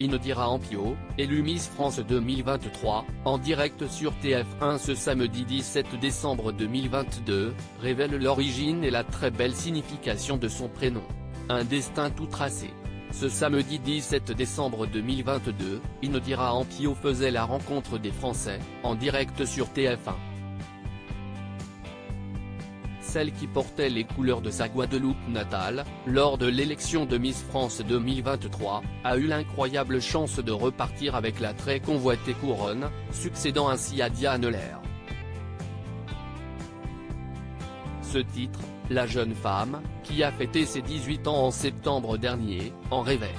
Indira Ampio, élue Miss France 2023, en direct sur TF1 ce samedi 17 décembre 2022, révèle l'origine et la très belle signification de son prénom. Un destin tout tracé. Ce samedi 17 décembre 2022, Indira Ampio faisait la rencontre des Français, en direct sur TF1. Celle qui portait les couleurs de sa Guadeloupe natale, lors de l'élection de Miss France 2023, a eu l'incroyable chance de repartir avec la très convoitée couronne, succédant ainsi à Diane Lair. Ce titre, la jeune femme, qui a fêté ses 18 ans en septembre dernier, en rêvait.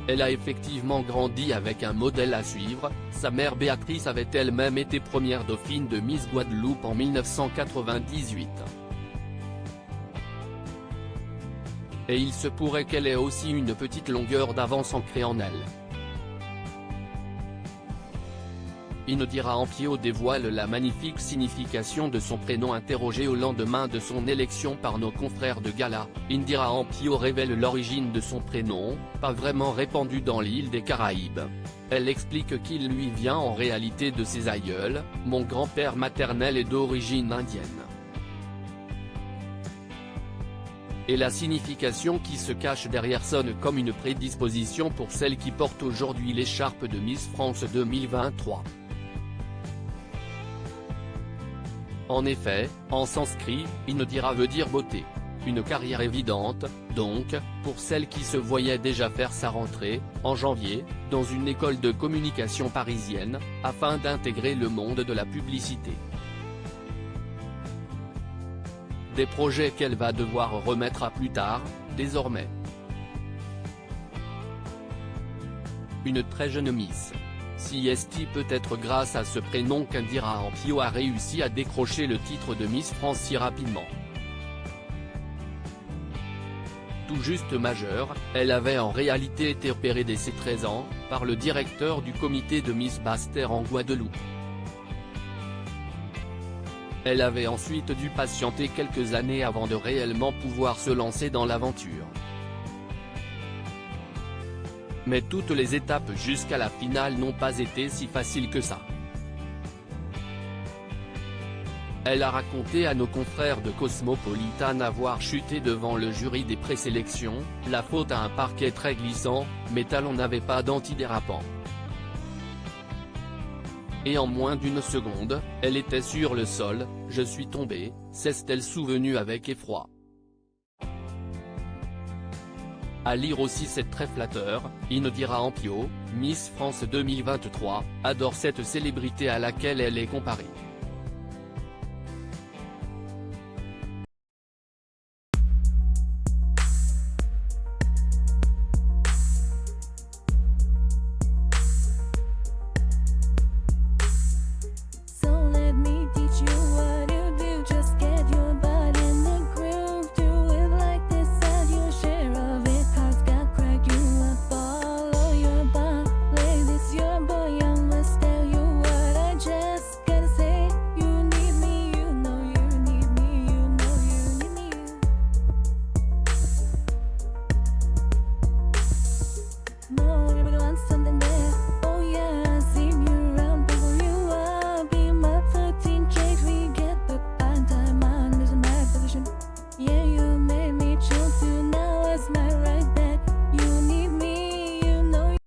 Elle a effectivement grandi avec un modèle à suivre, sa mère Béatrice avait elle-même été première dauphine de Miss Guadeloupe en 1998. Et il se pourrait qu'elle ait aussi une petite longueur d'avance ancrée en elle. Indira Ampio dévoile la magnifique signification de son prénom. Interrogée au lendemain de son élection par nos confrères de Gala, Indira Ampio révèle l'origine de son prénom, pas vraiment répandu dans l'île des Caraïbes. Elle explique qu'il lui vient en réalité de ses aïeuls, mon grand-père maternel est d'origine indienne. Et la signification qui se cache derrière sonne comme une prédisposition pour celle qui porte aujourd'hui l'écharpe de Miss France 2023. En effet, en sanskrit, Indira veut dire beauté. Une carrière évidente, donc, pour celle qui se voyait déjà faire sa rentrée, en janvier, dans une école de communication parisienne, afin d'intégrer le monde de la publicité. Des projets qu'elle va devoir remettre à plus tard, désormais. Une très jeune Miss. Si est peut-être grâce à ce prénom qu'Indira Ampio a réussi à décrocher le titre de Miss France si rapidement. Tout juste majeure, elle avait en réalité été opérée dès ses 13 ans, par le directeur du comité de Miss Basse-Terre en Guadeloupe. Elle avait ensuite dû patienter quelques années avant de réellement pouvoir se lancer dans l'aventure. Mais toutes les étapes jusqu'à la finale n'ont pas été si faciles que ça. Elle a raconté à nos confrères de Cosmopolitan avoir chuté devant le jury des présélections, la faute à un parquet très glissant, mes talons n'avaient pas d'antidérapant. Et en moins d'une seconde, elle était sur le sol, je suis tombée, s'est-elle souvenue avec effroi. À lire aussi c'est très flatteur, Indira Ampio, Miss France 2023, adore cette célébrité à laquelle elle est comparée.